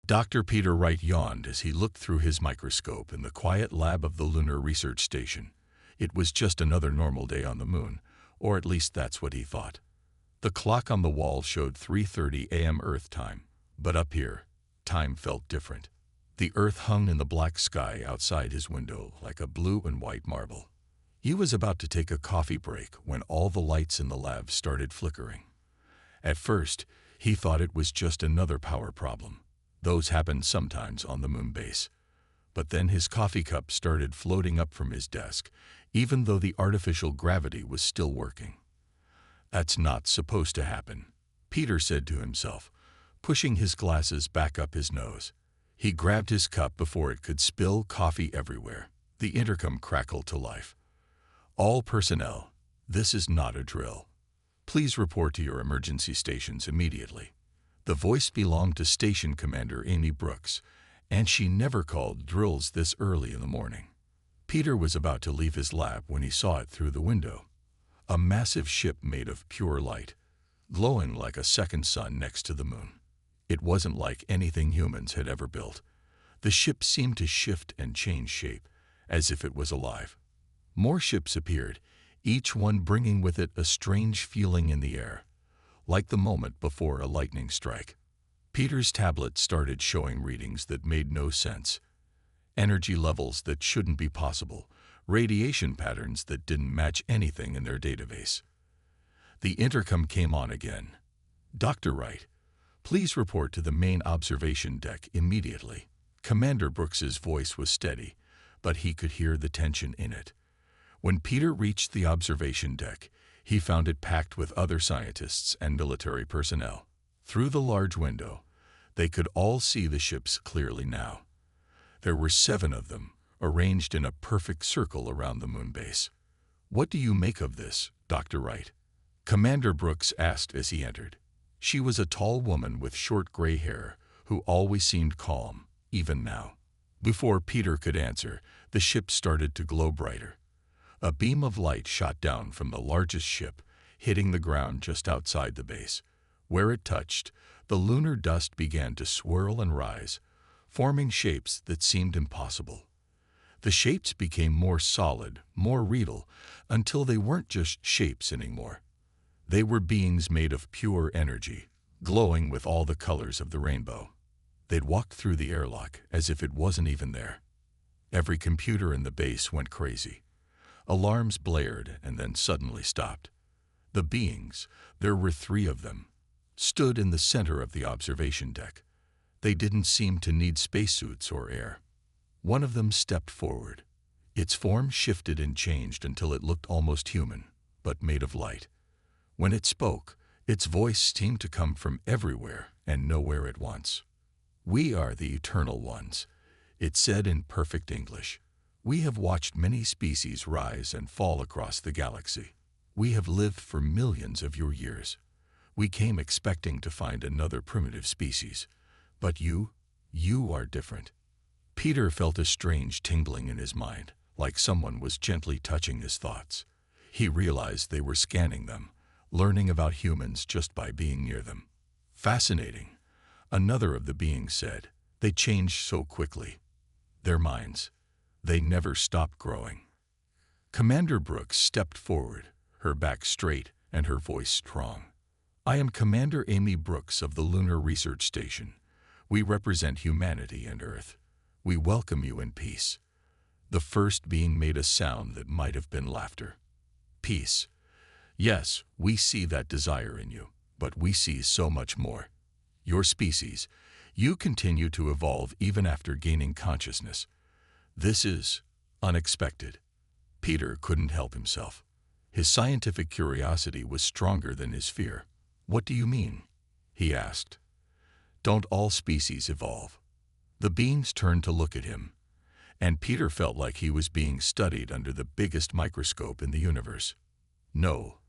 Dr. Peter Wright yawned as he looked through his microscope in the quiet lab of the Lunar Research Station. It was just another normal day on the moon, or at least that's what he thought. The clock on the wall showed 3:30 a.m. Earth time, but up here, time felt different. The Earth hung in the black sky outside his window like a blue and white marble. He was about to take a coffee break when all the lights in the lab started flickering. At first, he thought it was just another power problem. Those happened sometimes on the moon base. But then his coffee cup started floating up from his desk, even though the artificial gravity was still working. That's not supposed to happen, Peter said to himself, pushing his glasses back up his nose. He grabbed his cup before it could spill coffee everywhere. The intercom crackled to life. All personnel, this is not a drill. Please report to your emergency stations immediately. The voice belonged to Station Commander Amy Brooks, and she never called drills this early in the morning. Peter was about to leave his lab when he saw it through the window. A massive ship made of pure light, glowing like a second sun next to the moon. It wasn't like anything humans had ever built. The ship seemed to shift and change shape, as if it was alive. More ships appeared, each one bringing with it a strange feeling in the air, like the moment before a lightning strike. Peter's tablet started showing readings that made no sense. Energy levels that shouldn't be possible, radiation patterns that didn't match anything in their database. The intercom came on again. Dr. Wright, please report to the main observation deck immediately. Commander Brooks's voice was steady, but he could hear the tension in it. When Peter reached the observation deck, he found it packed with other scientists and military personnel. Through the large window, they could all see the ships clearly now. There were 7 of them, arranged in a perfect circle around the moon base. What do you make of this, Dr. Wright? Commander Brooks asked as he entered. She was a tall woman with short gray hair who always seemed calm, even now. Before Peter could answer, the ship started to glow brighter. A beam of light shot down from the largest ship, hitting the ground just outside the base. Where it touched, the lunar dust began to swirl and rise, forming shapes that seemed impossible. The shapes became more solid, more real, until they weren't just shapes anymore. They were beings made of pure energy, glowing with all the colors of the rainbow. They'd walked through the airlock as if it wasn't even there. Every computer in the base went crazy. Alarms blared and then suddenly stopped. The beings, there were 3 of them, stood in the center of the observation deck. They didn't seem to need spacesuits or air. One of them stepped forward. Its form shifted and changed until it looked almost human, but made of light. When it spoke, its voice seemed to come from everywhere and nowhere at once. "We are the Eternal Ones," it said in perfect English. "We have watched many species rise and fall across the galaxy. We have lived for millions of your years. We came expecting to find another primitive species. But you are different." Peter felt a strange tingling in his mind, like someone was gently touching his thoughts. He realized they were scanning them, learning about humans just by being near them. "Fascinating," another of the beings said. "They changed so quickly. Their minds, they never stopped growing." Commander Brooks stepped forward, her back straight and her voice strong. "I am Commander Amy Brooks of the Lunar Research Station. We represent humanity and Earth. We welcome you in peace." The first being made a sound that might have been laughter. "Peace. Yes, we see that desire in you, but we see so much more. Your species, you continue to evolve even after gaining consciousness. This is unexpected." Peter couldn't help himself. His scientific curiosity was stronger than his fear. "What do you mean?" he asked. "Don't all species evolve?" The beings turned to look at him, and Peter felt like he was being studied under the biggest microscope in the universe. "No,"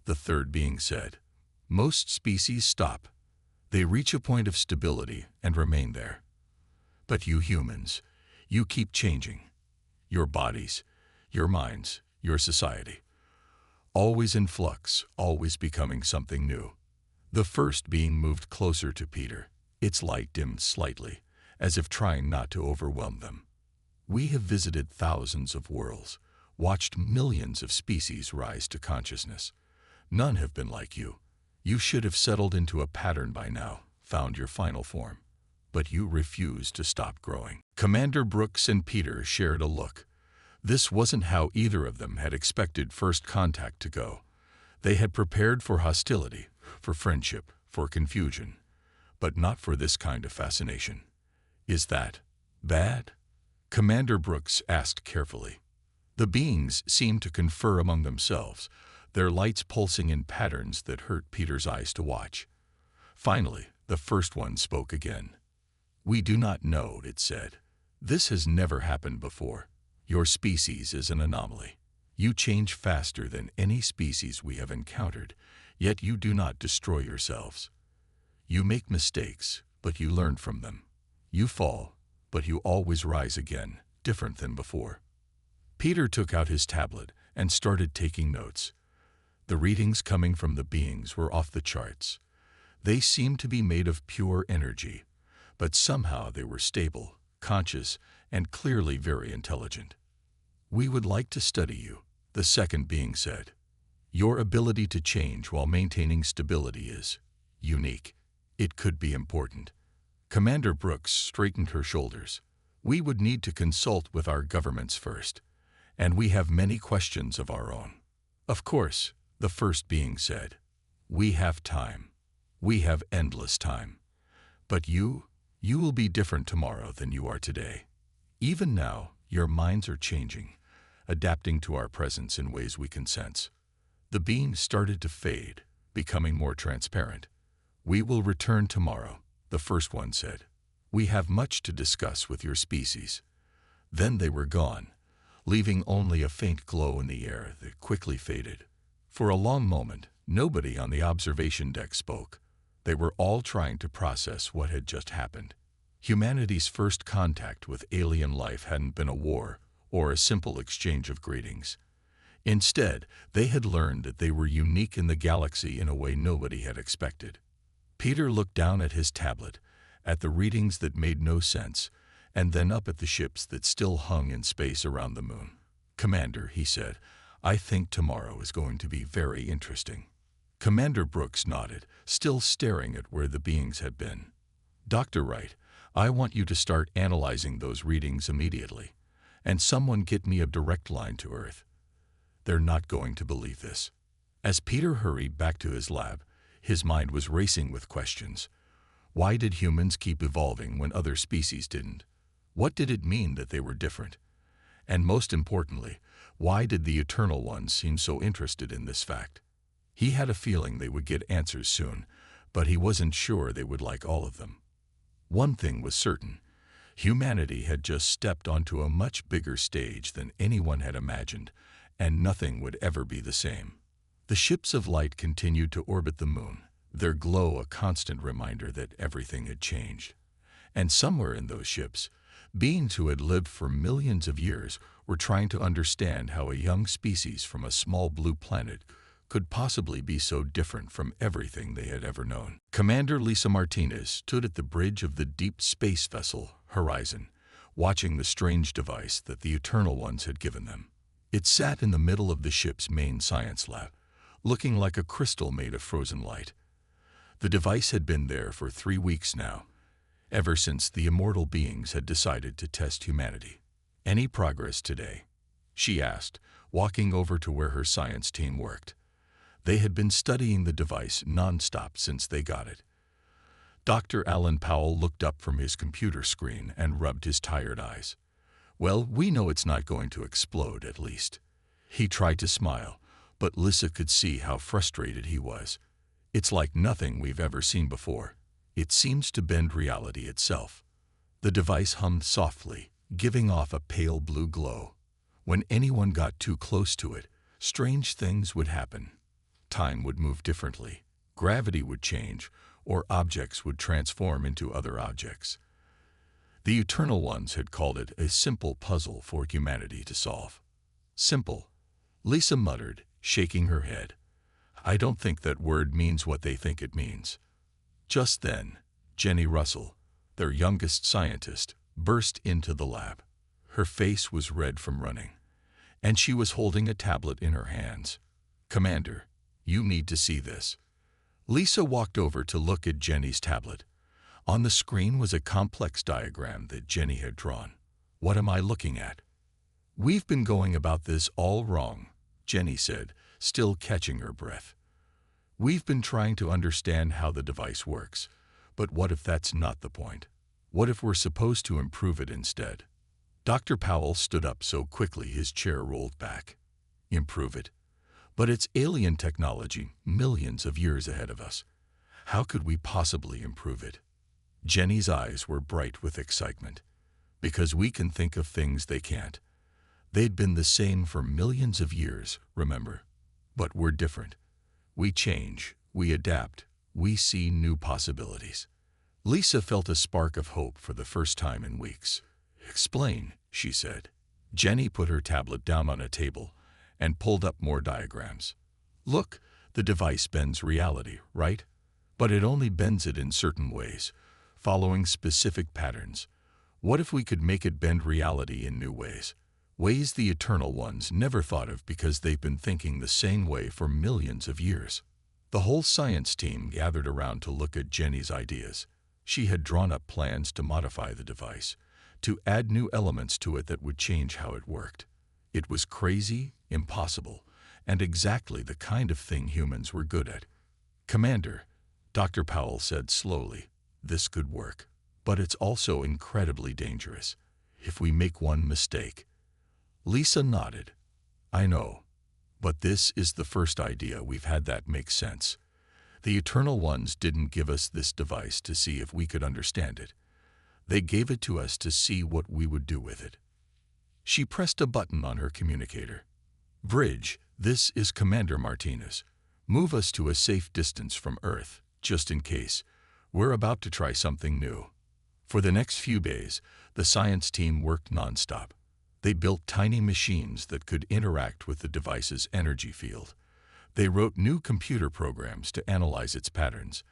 the third being said. "Most species stop. They reach a point of stability and remain there. But you humans, you keep changing. Your bodies, your minds, your society. Always in flux, always becoming something new." The first being moved closer to Peter. Its light dimmed slightly, as if trying not to overwhelm them. We have visited thousands of worlds, watched millions of species rise to consciousness. None have been like you. You should have settled into a pattern by now, found your final form. But you refused to stop growing. Commander Brooks and Peter shared a look. This wasn't how either of them had expected first contact to go. They had prepared for hostility, for friendship, for confusion, but not for this kind of fascination. Is that bad? Commander Brooks asked carefully. The beings seemed to confer among themselves, their lights pulsing in patterns that hurt Peter's eyes to watch. Finally, the first one spoke again. "We do not know," it said. "This has never happened before. Your species is an anomaly. You change faster than any species we have encountered, yet you do not destroy yourselves. You make mistakes, but you learn from them. You fall, but you always rise again, different than before." Peter took out his tablet and started taking notes. The readings coming from the beings were off the charts. They seemed to be made of pure energy, but somehow they were stable, conscious, and clearly very intelligent. "We would like to study you," the second being said. "Your ability to change while maintaining stability is unique. It could be important." Commander Brooks straightened her shoulders. "We would need to consult with our governments first, and we have many questions of our own." "Of course," the first being said. "We have time. We have endless time. But you will be different tomorrow than you are today. Even now, your minds are changing, adapting to our presence in ways we can sense." The beam started to fade, becoming more transparent. "We will return tomorrow," the first one said. "We have much to discuss with your species." Then they were gone, leaving only a faint glow in the air that quickly faded. For a long moment, nobody on the observation deck spoke. They were all trying to process what had just happened. Humanity's first contact with alien life hadn't been a war or a simple exchange of greetings. Instead, they had learned that they were unique in the galaxy in a way nobody had expected. Peter looked down at his tablet, at the readings that made no sense, and then up at the ships that still hung in space around the moon. "Commander," he said, "I think tomorrow is going to be very interesting." Commander Brooks nodded, still staring at where the beings had been. "Dr. Wright, I want you to start analyzing those readings immediately, and someone get me a direct line to Earth. They're not going to believe this." As Peter hurried back to his lab, his mind was racing with questions. Why did humans keep evolving when other species didn't? What did it mean that they were different? And most importantly, why did the Eternal Ones seem so interested in this fact? He had a feeling they would get answers soon, but he wasn't sure they would like all of them. One thing was certain. Humanity had just stepped onto a much bigger stage than anyone had imagined, and nothing would ever be the same. The ships of light continued to orbit the moon, their glow a constant reminder that everything had changed. And somewhere in those ships, beings who had lived for millions of years were trying to understand how a young species from a small blue planet could possibly be so different from everything they had ever known. Commander Lisa Martinez stood at the bridge of the deep space vessel, Horizon, watching the strange device that the Eternal Ones had given them. It sat in the middle of the ship's main science lab, looking like a crystal made of frozen light. The device had been there for 3 weeks now, ever since the immortal beings had decided to test humanity. "Any progress today?" she asked, walking over to where her science team worked. They had been studying the device non-stop since they got it. Dr. Alan Powell looked up from his computer screen and rubbed his tired eyes. "Well, we know it's not going to explode, at least." He tried to smile, but Lisa could see how frustrated he was. "It's like nothing we've ever seen before. It seems to bend reality itself." The device hummed softly, giving off a pale blue glow. When anyone got too close to it, strange things would happen. Time would move differently, gravity would change, or objects would transform into other objects. The Eternal Ones had called it a simple puzzle for humanity to solve. "Simple," Lisa muttered, shaking her head. "I don't think that word means what they think it means." Just then, Jenny Russell, their youngest scientist, burst into the lab. Her face was red from running, and she was holding a tablet in her hands. "Commander, you need to see this." Lisa walked over to look at Jenny's tablet. On the screen was a complex diagram that Jenny had drawn. "What am I looking at?" "We've been going about this all wrong," Jenny said, still catching her breath. "We've been trying to understand how the device works, but what if that's not the point? What if we're supposed to improve it instead?" Dr. Powell stood up so quickly his chair rolled back. "Improve it? But it's alien technology, millions of years ahead of us. How could we possibly improve it?" Jenny's eyes were bright with excitement. "Because we can think of things they can't. They'd been the same for millions of years, remember? But we're different. We change, we adapt, we see new possibilities." Lisa felt a spark of hope for the first time in weeks. "Explain," she said. Jenny put her tablet down on a table and pulled up more diagrams. "Look, the device bends reality, right? But it only bends it in certain ways, following specific patterns. What if we could make it bend reality in new ways? Ways the Eternal Ones never thought of because they've been thinking the same way for millions of years." The whole science team gathered around to look at Jenny's ideas. She had drawn up plans to modify the device, to add new elements to it that would change how it worked. It was crazy, impossible, and exactly the kind of thing humans were good at. "Commander," Dr. Powell said slowly, "this could work, but it's also incredibly dangerous. If we make one mistake." Lisa nodded. "I know, but this is the first idea we've had that makes sense. The Eternal Ones didn't give us this device to see if we could understand it. They gave it to us to see what we would do with it." She pressed a button on her communicator. "Bridge, this is Commander Martinez. Move us to a safe distance from Earth, just in case. We're about to try something new." For the next few days, the science team worked nonstop. They built tiny machines that could interact with the device's energy field. They wrote new computer programs to analyze its patterns.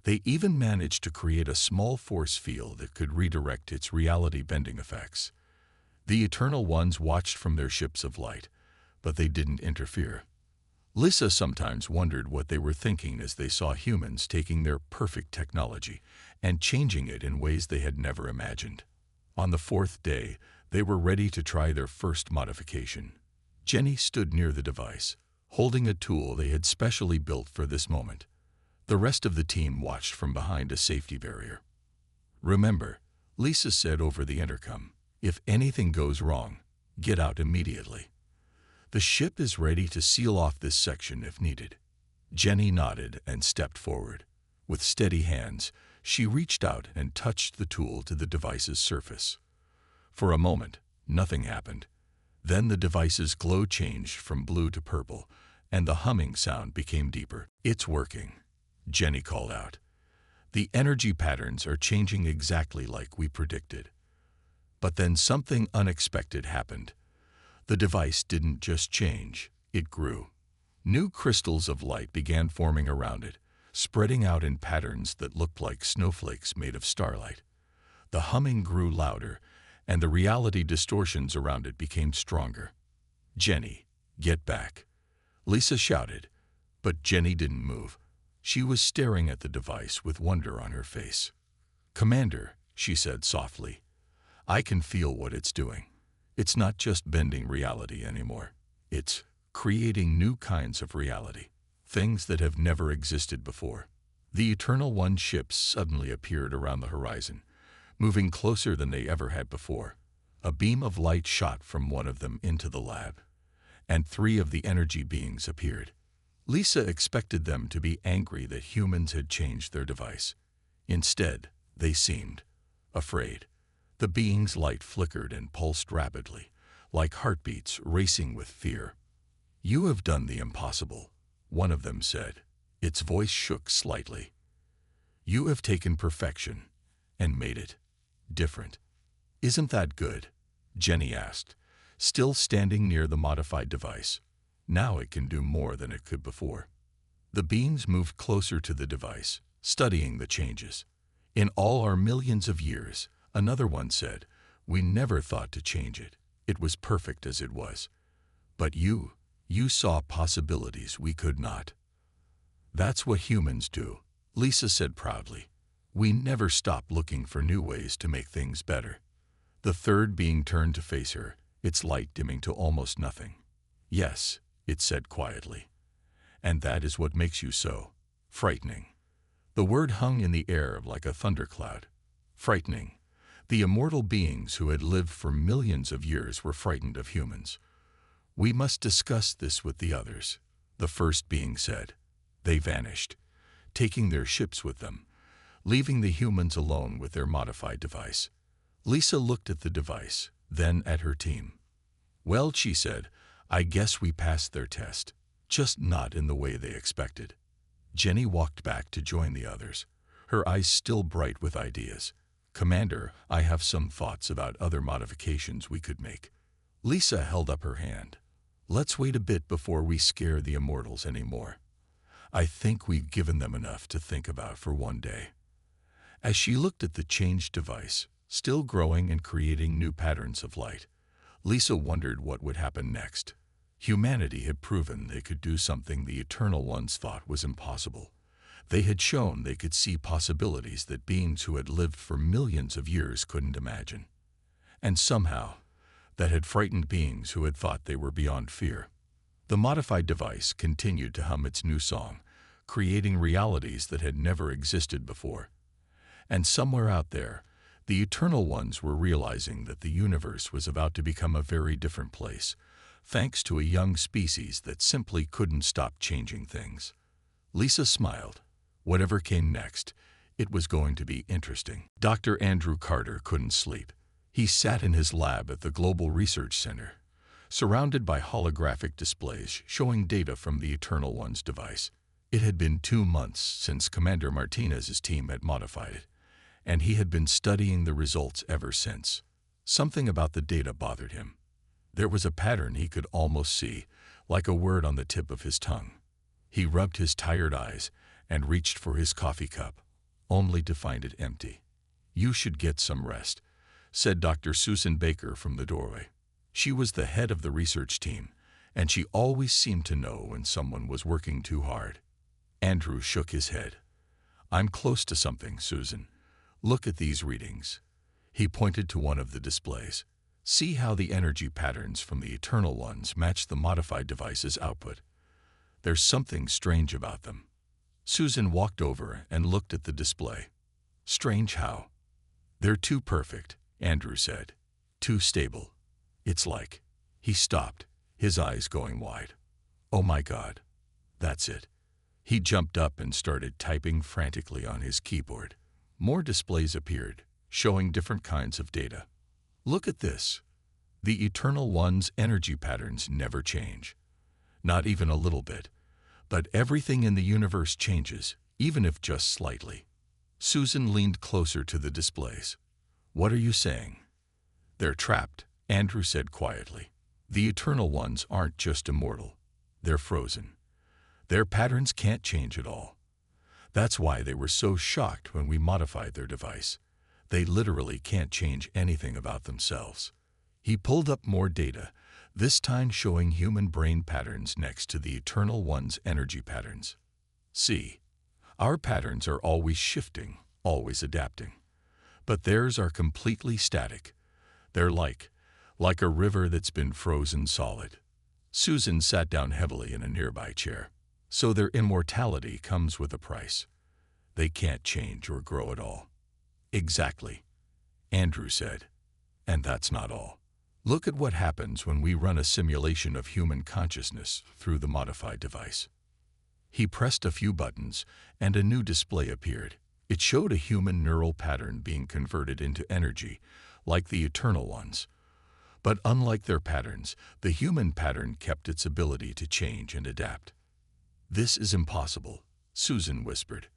They even managed to create a small force field that could redirect its reality-bending effects. The Eternal Ones watched from their ships of light, but they didn't interfere. Lisa sometimes wondered what they were thinking as they saw humans taking their perfect technology and changing it in ways they had never imagined. On the fourth day, they were ready to try their first modification. Jenny stood near the device, holding a tool they had specially built for this moment. The rest of the team watched from behind a safety barrier. "Remember," Lisa said over the intercom, "if anything goes wrong, get out immediately. The ship is ready to seal off this section if needed." Jenny nodded and stepped forward. With steady hands, she reached out and touched the tool to the device's surface. For a moment, nothing happened. Then the device's glow changed from blue to purple, and the humming sound became deeper. "It's working," Jenny called out. "The energy patterns are changing exactly like we predicted." But then something unexpected happened. The device didn't just change, it grew. New crystals of light began forming around it, spreading out in patterns that looked like snowflakes made of starlight. The humming grew louder, and the reality distortions around it became stronger. "Jenny, get back," Lisa shouted, but Jenny didn't move. She was staring at the device with wonder on her face. "Commander," she said softly, "I can feel what it's doing. It's not just bending reality anymore. It's creating new kinds of reality, things that have never existed before." The Eternal One ships suddenly appeared around the horizon, moving closer than they ever had before. A beam of light shot from one of them into the lab, and 3 of the energy beings appeared. Lisa expected them to be angry that humans had changed their device. Instead, they seemed afraid. The being's light flickered and pulsed rapidly, like heartbeats racing with fear. "You have done the impossible," one of them said. Its voice shook slightly. "You have taken perfection and made it different." "Isn't that good?" Jenny asked, still standing near the modified device. "Now it can do more than it could before." The beings moved closer to the device, studying the changes. In all our millions of years, another one said, we never thought to change it. It was perfect as it was. But you saw possibilities we could not. That's what humans do, Lisa said proudly. We never stop looking for new ways to make things better. The third being turned to face her, its light dimming to almost nothing. Yes, it said quietly. And that is what makes you so frightening. The word hung in the air like a thundercloud. Frightening. The immortal beings who had lived for millions of years were frightened of humans. We must discuss this with the others, the first being said. They vanished, taking their ships with them, leaving the humans alone with their modified device. Lisa looked at the device, then at her team. Well, she said, I guess we passed their test, just not in the way they expected. Jenny walked back to join the others, her eyes still bright with ideas. Commander, I have some thoughts about other modifications we could make. Lisa held up her hand. Let's wait a bit before we scare the Immortals anymore. I think we've given them enough to think about for one day. As she looked at the changed device, still growing and creating new patterns of light, Lisa wondered what would happen next. Humanity had proven they could do something the Eternal Ones thought was impossible. They had shown they could see possibilities that beings who had lived for millions of years couldn't imagine. And somehow, that had frightened beings who had thought they were beyond fear. The modified device continued to hum its new song, creating realities that had never existed before. And somewhere out there, the Eternal Ones were realizing that the universe was about to become a very different place, thanks to a young species that simply couldn't stop changing things. Lisa smiled. Whatever came next, it was going to be interesting. Dr. Andrew Carter couldn't sleep. He sat in his lab at the Global Research Center, surrounded by holographic displays showing data from the Eternal One's device. It had been 2 months since Commander Martinez's team had modified it, and he had been studying the results ever since. Something about the data bothered him. There was a pattern he could almost see, like a word on the tip of his tongue. He rubbed his tired eyes and reached for his coffee cup, only to find it empty. You should get some rest, said Dr. Susan Baker from the doorway. She was the head of the research team, and she always seemed to know when someone was working too hard. Andrew shook his head. I'm close to something, Susan. Look at these readings. He pointed to one of the displays. See how the energy patterns from the Eternal Ones match the modified device's output. There's something strange about them. Susan walked over and looked at the display. Strange how? They're too perfect, Andrew said. Too stable. It's like... He stopped, his eyes going wide. Oh my God. That's it. He jumped up and started typing frantically on his keyboard. More displays appeared, showing different kinds of data. Look at this. The Eternal One's energy patterns never change. Not even a little bit. But everything in the universe changes, even if just slightly. Susan leaned closer to the displays. What are you saying? They're trapped, Andrew said quietly. The Eternal Ones aren't just immortal. They're frozen. Their patterns can't change at all. That's why they were so shocked when we modified their device. They literally can't change anything about themselves. He pulled up more data, this time showing human brain patterns next to the Eternal One's energy patterns. See, our patterns are always shifting, always adapting. But theirs are completely static. They're like a river that's been frozen solid. Susan sat down heavily in a nearby chair. So their immortality comes with a price. They can't change or grow at all. Exactly, Andrew said. And that's not all. Look at what happens when we run a simulation of human consciousness through the modified device. He pressed a few buttons, and a new display appeared. It showed a human neural pattern being converted into energy, like the Eternal Ones. But unlike their patterns, the human pattern kept its ability to change and adapt. This is impossible, Susan whispered.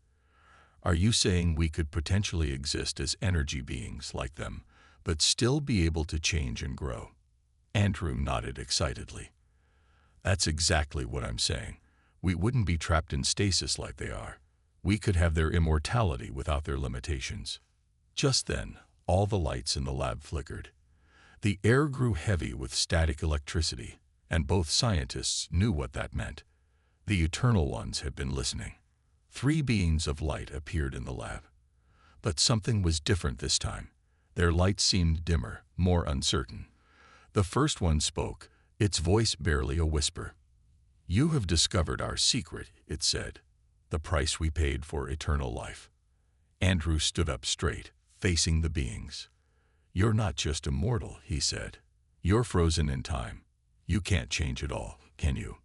Are you saying we could potentially exist as energy beings like them, but still be able to change and grow? Andrew nodded excitedly. That's exactly what I'm saying. We wouldn't be trapped in stasis like they are. We could have their immortality without their limitations. Just then, all the lights in the lab flickered. The air grew heavy with static electricity, and both scientists knew what that meant. The Eternal Ones had been listening. 3 beings of light appeared in the lab. But something was different this time. Their light seemed dimmer, more uncertain. The first one spoke, its voice barely a whisper. "You have discovered our secret," it said. "The price we paid for eternal life." Andrew stood up straight, facing the beings. "You're not just immortal," he said. "You're frozen in time. You can't change it all, can you?"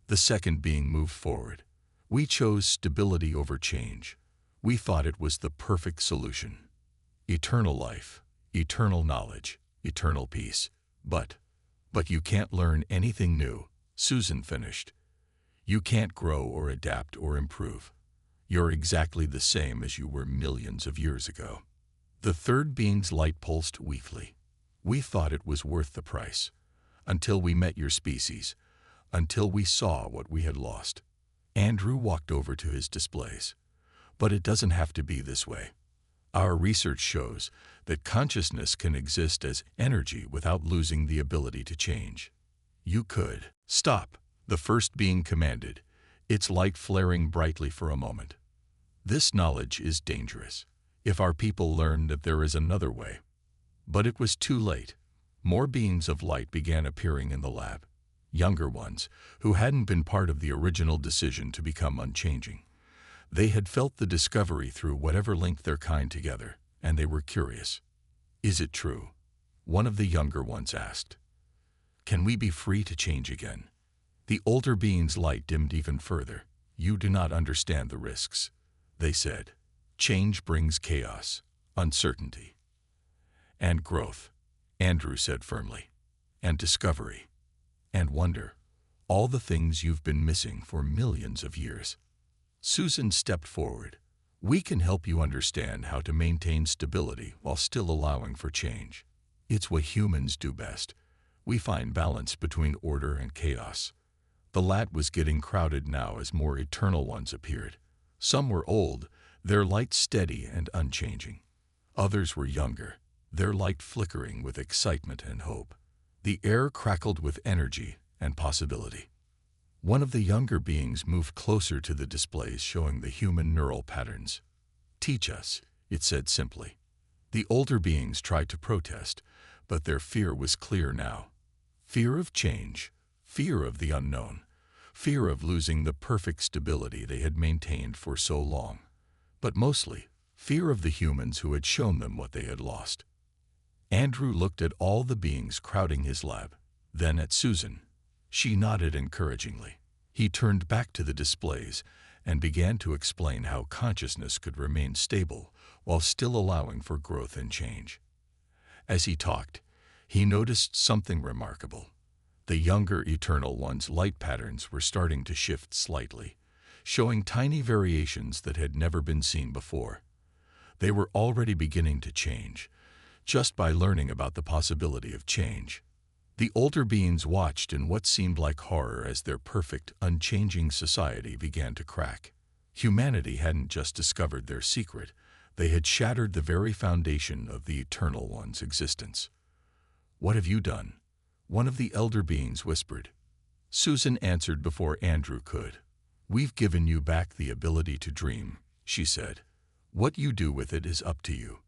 The second being moved forward. "We chose stability over change. We thought it was the perfect solution. Eternal life, eternal knowledge, eternal peace. But you can't learn anything new," Susan finished. "You can't grow or adapt or improve. You're exactly the same as you were millions of years ago." The third being's light pulsed weakly. "We thought it was worth the price. Until we met your species. Until we saw what we had lost." Andrew walked over to his displays. "But it doesn't have to be this way. Our research shows that consciousness can exist as energy without losing the ability to change. You could." "Stop," the first being commanded, its light flaring brightly for a moment. "This knowledge is dangerous. If our people learn that there is another way." But it was too late. More beings of light began appearing in the lab. Younger ones, who hadn't been part of the original decision to become unchanging. They had felt the discovery through whatever linked their kind together, and they were curious. "Is it true?" one of the younger ones asked. "Can we be free to change again?" The older being's light dimmed even further. "You do not understand the risks," they said. "Change brings chaos, uncertainty, and growth," Andrew said firmly. "And discovery, and wonder. All the things you've been missing for millions of years." Susan stepped forward. "We can help you understand how to maintain stability while still allowing for change. It's what humans do best. We find balance between order and chaos." The lab was getting crowded now as more Eternal Ones appeared. Some were old, their light steady and unchanging. Others were younger, their light flickering with excitement and hope. The air crackled with energy and possibility. One of the younger beings moved closer to the displays showing the human neural patterns. "Teach us," it said simply. The older beings tried to protest, but their fear was clear now. Fear of change, fear of the unknown, fear of losing the perfect stability they had maintained for so long. But mostly, fear of the humans who had shown them what they had lost. Andrew looked at all the beings crowding his lab, then at Susan. She nodded encouragingly. He turned back to the displays and began to explain how consciousness could remain stable while still allowing for growth and change. As he talked, he noticed something remarkable. The younger Eternal Ones' light patterns were starting to shift slightly, showing tiny variations that had never been seen before. They were already beginning to change, just by learning about the possibility of change. The older beings watched in what seemed like horror as their perfect, unchanging society began to crack. Humanity hadn't just discovered their secret, they had shattered the very foundation of the Eternal One's existence. "What have you done?" one of the elder beings whispered. Susan answered before Andrew could. "We've given you back the ability to dream," she said. "What you do with it is up to you."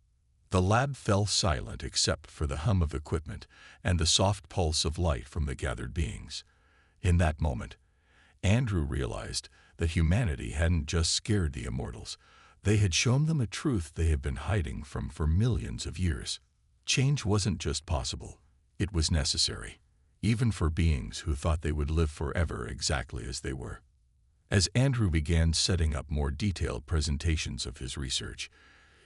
The lab fell silent except for the hum of equipment and the soft pulse of light from the gathered beings. In that moment, Andrew realized that humanity hadn't just scared the Immortals. They had shown them a truth they had been hiding from for millions of years. Change wasn't just possible, it was necessary, even for beings who thought they would live forever exactly as they were. As Andrew began setting up more detailed presentations of his research,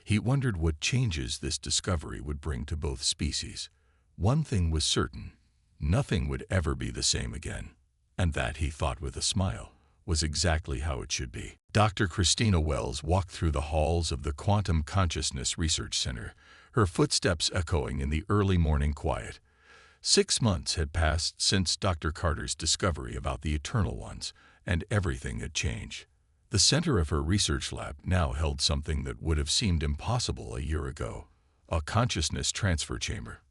he wondered what changes this discovery would bring to both species. One thing was certain, nothing would ever be the same again. And that, he thought with a smile, was exactly how it should be. Dr. Christina Wells walked through the halls of the Quantum Consciousness Research Center, her footsteps echoing in the early morning quiet. 6 months had passed since Dr. Carter's discovery about the Eternal Ones, and everything had changed. The center of her research lab now held something that would have seemed impossible a year ago, a consciousness transfer chamber.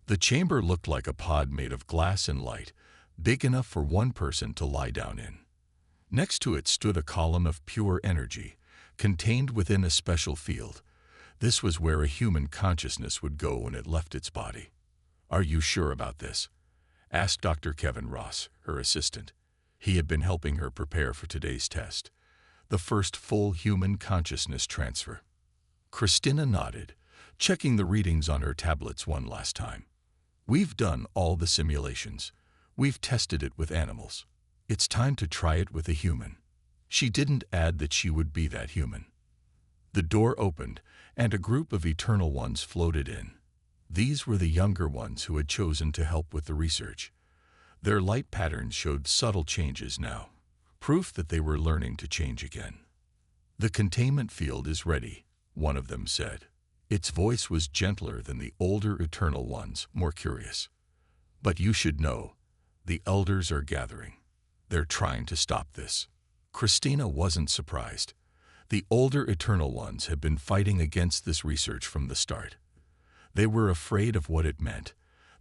The chamber looked like a pod made of glass and light, big enough for one person to lie down in. Next to it stood a column of pure energy, contained within a special field. This was where a human consciousness would go when it left its body. "Are you sure about this?" asked Dr. Kevin Ross, her assistant. He had been helping her prepare for today's test, the first full human consciousness transfer. Christina nodded, checking the readings on her tablets one last time. "We've done all the simulations. We've tested it with animals. It's time to try it with a human." She didn't add that she would be that human. The door opened, and a group of Eternal Ones floated in. These were the younger ones who had chosen to help with the research. Their light patterns showed subtle changes now, proof that they were learning to change again. "The containment field is ready," one of them said. Its voice was gentler than the older Eternal Ones, more curious. "But you should know, the elders are gathering. They're trying to stop this." Christina wasn't surprised. The older Eternal Ones had been fighting against this research from the start. They were afraid of what it meant,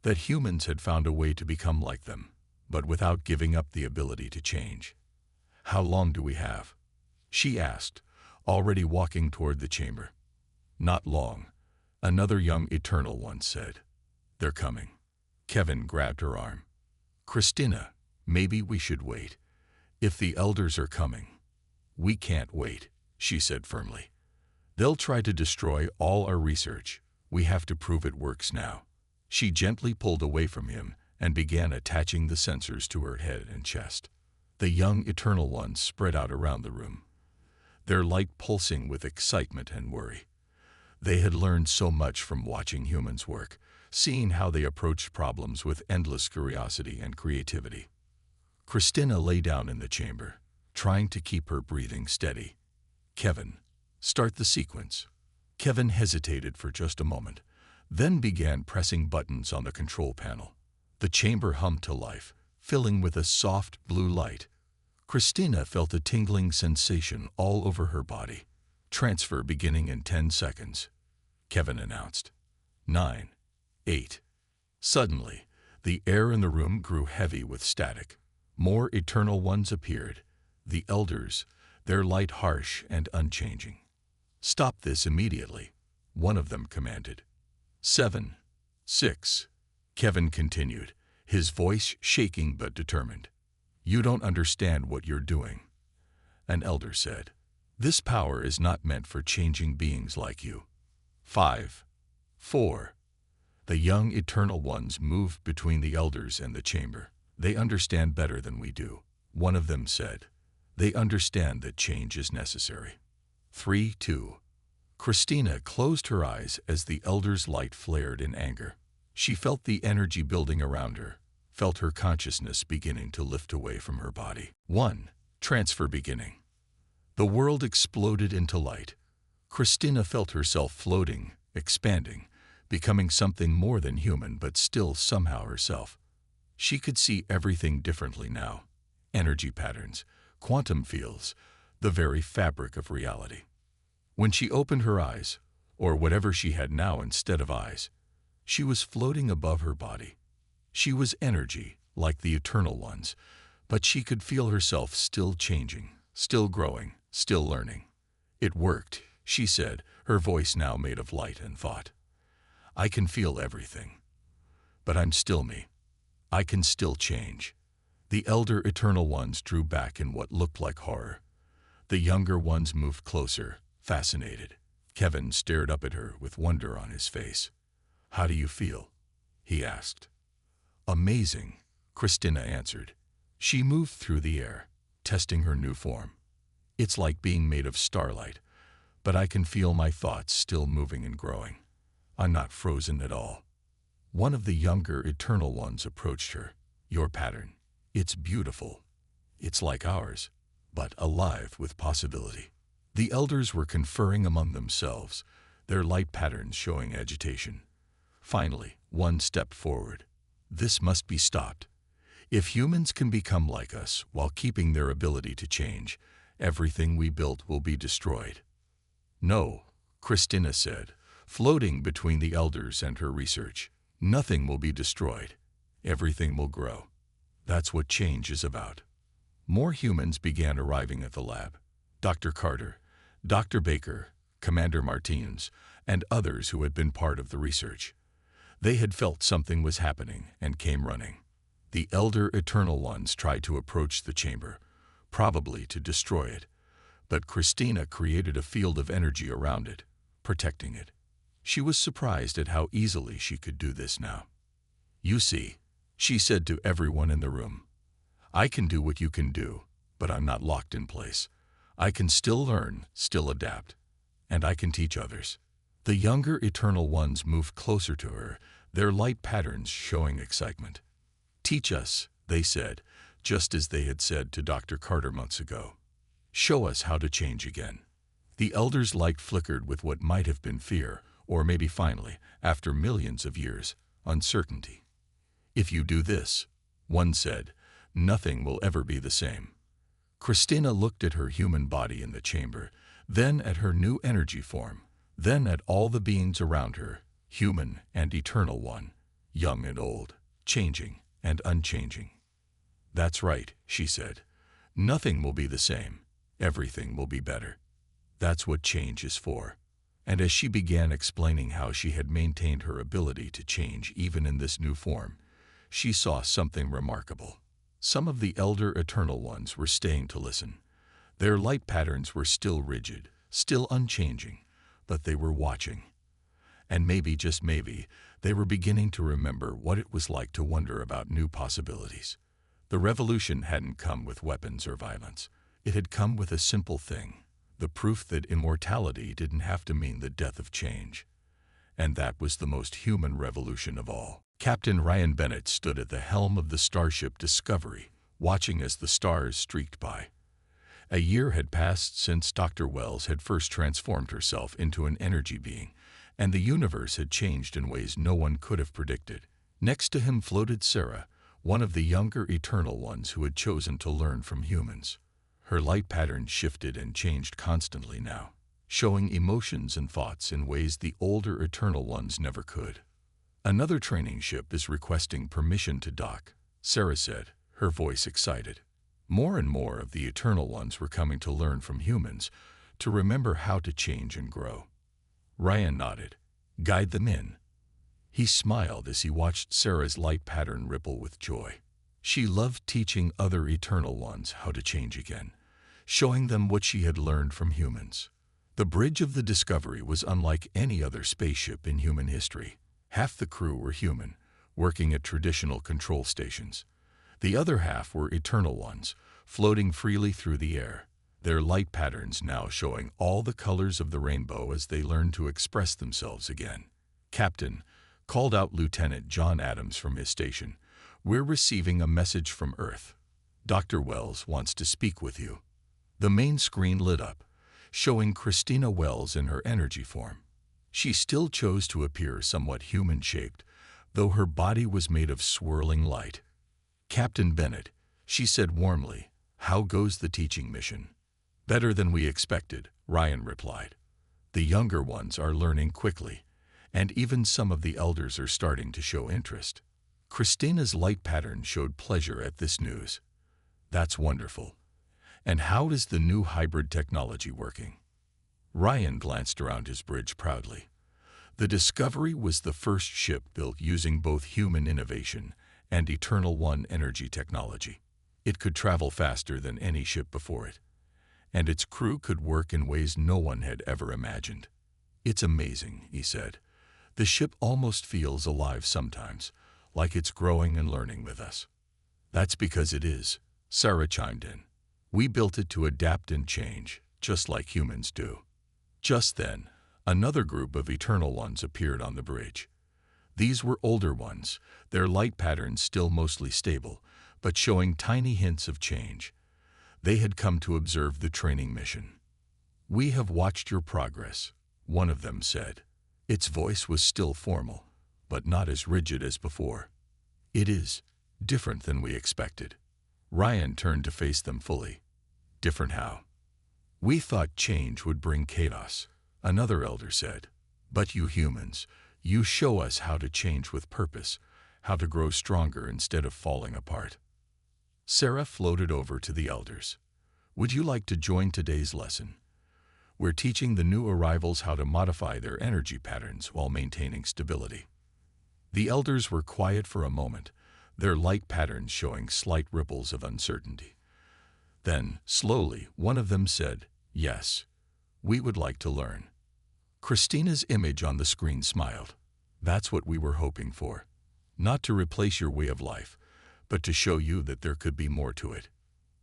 that humans had found a way to become like them, but without giving up the ability to change. "How long do we have?" she asked, already walking toward the chamber. "Not long," another young Eternal One said. "They're coming." Kevin grabbed her arm. "Christina, maybe we should wait. If the elders are coming." "We can't wait," she said firmly. "They'll try to destroy all our research. We have to prove it works now." She gently pulled away from him and began attaching the sensors to her head and chest. The young Eternal Ones spread out around the room, their light pulsing with excitement and worry. They had learned so much from watching humans work, seeing how they approached problems with endless curiosity and creativity. Christina lay down in the chamber, trying to keep her breathing steady. "Kevin, start the sequence." Kevin hesitated for just a moment, then began pressing buttons on the control panel. The chamber hummed to life, filling with a soft blue light. Christina felt a tingling sensation all over her body. "Transfer beginning in 10 seconds, Kevin announced. 9, 8. Suddenly, the air in the room grew heavy with static. More Eternal Ones appeared, the elders, their light harsh and unchanging. "Stop this immediately," one of them commanded. 7, 6. Kevin continued, his voice shaking but determined. "You don't understand what you're doing," an elder said. "This power is not meant for changing beings like you." 5, 4. The young Eternal Ones moved between the elders and the chamber. "They understand better than we do," one of them said. "They understand that change is necessary." 3, 2. Christina closed her eyes as the elder's light flared in anger. She felt the energy building around her, felt her consciousness beginning to lift away from her body. 1. Transfer beginning. The world exploded into light. Christina felt herself floating, expanding, becoming something more than human but still somehow herself. She could see everything differently now. Energy patterns, quantum fields, the very fabric of reality. When she opened her eyes, or whatever she had now instead of eyes, she was floating above her body. She was energy, like the Eternal Ones, but she could feel herself still changing, still growing, still learning. "It worked," she said, her voice now made of light and thought. "I can feel everything. But I'm still me. I can still change." The elder Eternal Ones drew back in what looked like horror. The younger ones moved closer, fascinated. Kevin stared up at her with wonder on his face. "How do you feel?" he asked. "Amazing," Christina answered. She moved through the air, testing her new form. "It's like being made of starlight, but I can feel my thoughts still moving and growing. I'm not frozen at all." One of the younger Eternal Ones approached her. "Your pattern, it's beautiful. It's like ours, but alive with possibility." The elders were conferring among themselves, their light patterns showing agitation. Finally, one stepped forward. "This must be stopped. If humans can become like us while keeping their ability to change, Everything we built will be destroyed. No, Christina said, floating between the elders and her research. Nothing will be destroyed. Everything will grow. That's what change is about. More humans began arriving at the lab. Dr. Carter, Dr. Baker, Commander Martins, and others who had been part of the research. They had felt something was happening and came running. The elder Eternal Ones tried to approach the chamber, probably to destroy it, but Christina created a field of energy around it, protecting it. She was surprised at how easily she could do this now. You see, she said to everyone in the room, I can do what you can do, but I'm not locked in place. I can still learn, still adapt, and I can teach others. The younger Eternal Ones moved closer to her, their light patterns showing excitement. Teach us, they said, just as they had said to Dr. Carter months ago. Show us how to change again. The elder's light flickered with what might have been fear, or maybe finally, after millions of years, uncertainty. If you do this, one said, nothing will ever be the same. Christina looked at her human body in the chamber, then at her new energy form, then at all the beings around her, human and Eternal One, young and old, changing and unchanging. That's right, she said. Nothing will be the same. Everything will be better. That's what change is for. And as she began explaining how she had maintained her ability to change even in this new form, she saw something remarkable. Some of the elder Eternal Ones were staying to listen. Their light patterns were still rigid, still unchanging, but they were watching. And maybe, just maybe, they were beginning to remember what it was like to wonder about new possibilities. The revolution hadn't come with weapons or violence. It had come with a simple thing, the proof that immortality didn't have to mean the death of change. And that was the most human revolution of all. Captain Ryan Bennett stood at the helm of the starship Discovery, watching as the stars streaked by. A year had passed since Dr. Wells had first transformed herself into an energy being, and the universe had changed in ways no one could have predicted. Next to him floated Sarah, one of the younger Eternal Ones who had chosen to learn from humans. Her light patterns shifted and changed constantly now, showing emotions and thoughts in ways the older Eternal Ones never could. Another training ship is requesting permission to dock, Sarah said, her voice excited. More and more of the Eternal Ones were coming to learn from humans, to remember how to change and grow. Ryan nodded. Guide them in. He smiled as he watched Sarah's light pattern ripple with joy. She loved teaching other Eternal Ones how to change again, showing them what she had learned from humans. The bridge of the Discovery was unlike any other spaceship in human history. Half the crew were human, working at traditional control stations. The other half were Eternal Ones, floating freely through the air, their light patterns now showing all the colors of the rainbow as they learned to express themselves again. Captain, called out Lieutenant John Adams from his station, we're receiving a message from Earth. Dr. Wells wants to speak with you. The main screen lit up, showing Christina Wells in her energy form. She still chose to appear somewhat human-shaped, though her body was made of swirling light. Captain Bennett, she said warmly, how goes the teaching mission? Better than we expected, Ryan replied. The younger ones are learning quickly, and even some of the elders are starting to show interest. Christina's light pattern showed pleasure at this news. That's wonderful. And how is the new hybrid technology working? Ryan glanced around his bridge proudly. The Discovery was the first ship built using both human innovation and Eternal One energy technology. It could travel faster than any ship before it, and its crew could work in ways no one had ever imagined. It's amazing, he said. The ship almost feels alive sometimes, like it's growing and learning with us. That's because it is, Sarah chimed in. We built it to adapt and change, just like humans do. Just then, another group of Eternal Ones appeared on the bridge. These were older ones, their light patterns still mostly stable, but showing tiny hints of change. They had come to observe the training mission. We have watched your progress, one of them said. Its voice was still formal, but not as rigid as before. It is different than we expected. Ryan turned to face them fully. Different how? We thought change would bring chaos, another elder said. But you humans, you show us how to change with purpose, how to grow stronger instead of falling apart. Sarah floated over to the elders. Would you like to join today's lesson? We're teaching the new arrivals how to modify their energy patterns while maintaining stability. The elders were quiet for a moment, their light patterns showing slight ripples of uncertainty. Then, slowly, one of them said, "Yes, we would like to learn." Christina's image on the screen smiled. That's what we were hoping for. Not to replace your way of life, but to show you that there could be more to it.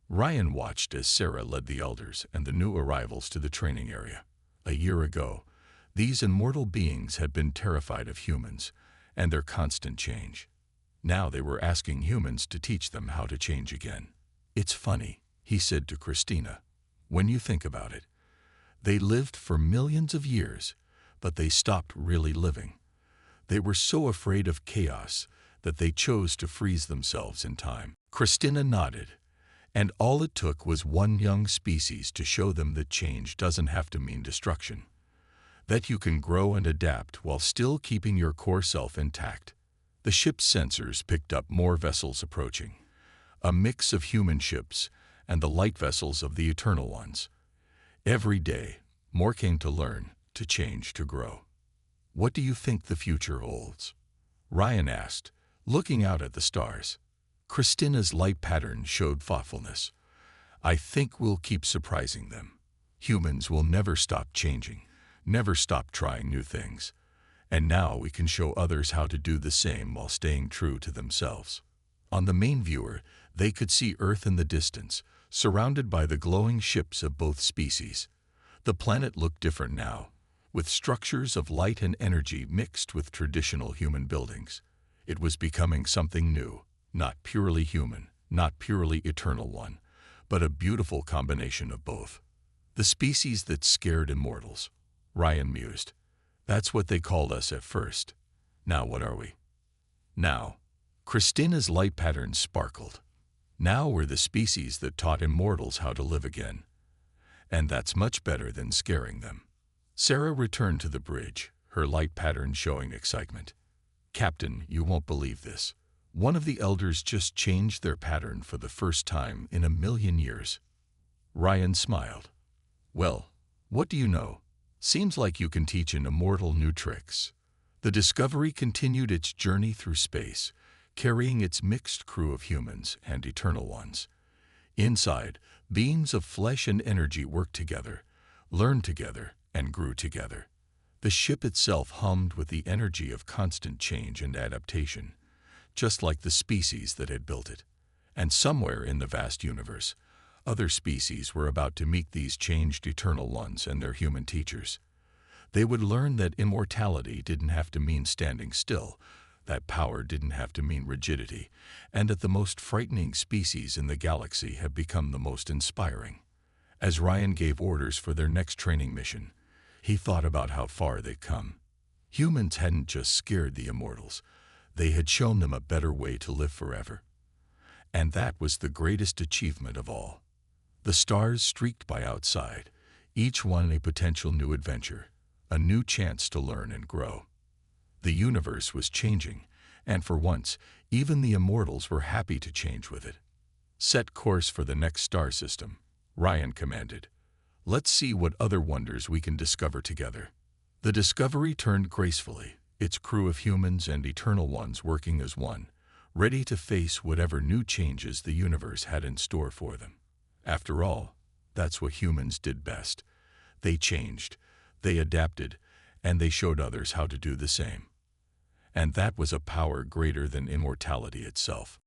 Ryan watched as Sarah led the elders and the new arrivals to the training area. A year ago, these immortal beings had been terrified of humans and their constant change. Now they were asking humans to teach them how to change again. It's funny, he said to Christina, when you think about it. They lived for millions of years, but they stopped really living. They were so afraid of chaos that they chose to freeze themselves in time. Christina nodded, and all it took was one young species to show them that change doesn't have to mean destruction, that you can grow and adapt while still keeping your core self intact. The ship's sensors picked up more vessels approaching, a mix of human ships and the light vessels of the Eternal Ones. Every day, more came to learn, to change, to grow. What do you think the future holds? Ryan asked, looking out at the stars. Christina's light pattern showed thoughtfulness. I think we'll keep surprising them. Humans will never stop changing, never stop trying new things. And now we can show others how to do the same while staying true to themselves. On the main viewer, they could see Earth in the distance, surrounded by the glowing ships of both species. The planet looked different now, with structures of light and energy mixed with traditional human buildings. It was becoming something new, not purely human, not purely eternal one, but a beautiful combination of both. The species that scared immortals, Ryan mused. That's what they called us at first. Now what are we? Now, Christina's light patterns sparkled. Now we're the species that taught immortals how to live again. And that's much better than scaring them. Sarah returned to the bridge, her light pattern showing excitement. Captain, you won't believe this. One of the elders just changed their pattern for the first time in 1,000,000 years. Ryan smiled. Well, what do you know? Seems like you can teach an immortal new tricks. The Discovery continued its journey through space, carrying its mixed crew of humans and Eternal Ones. Inside, beams of flesh and energy worked together, learned together, and grew together. The ship itself hummed with the energy of constant change and adaptation, just like the species that had built it. And somewhere in the vast universe, other species were about to meet these changed Eternal Ones and their human teachers. They would learn that immortality didn't have to mean standing still, that power didn't have to mean rigidity, and that the most frightening species in the galaxy have become the most inspiring. As Ryan gave orders for their next training mission, he thought about how far they'd come. Humans hadn't just scared the immortals, they had shown them a better way to live forever. And that was the greatest achievement of all. The stars streaked by outside, each one a potential new adventure, a new chance to learn and grow. The universe was changing, and for once, even the immortals were happy to change with it. Set course for the next star system, Ryan commanded. Let's see what other wonders we can discover together. The Discovery turned gracefully, its crew of humans and Eternal Ones working as one, ready to face whatever new changes the universe had in store for them. After all, that's what humans did best. They changed, they adapted, and they showed others how to do the same. And that was a power greater than immortality itself.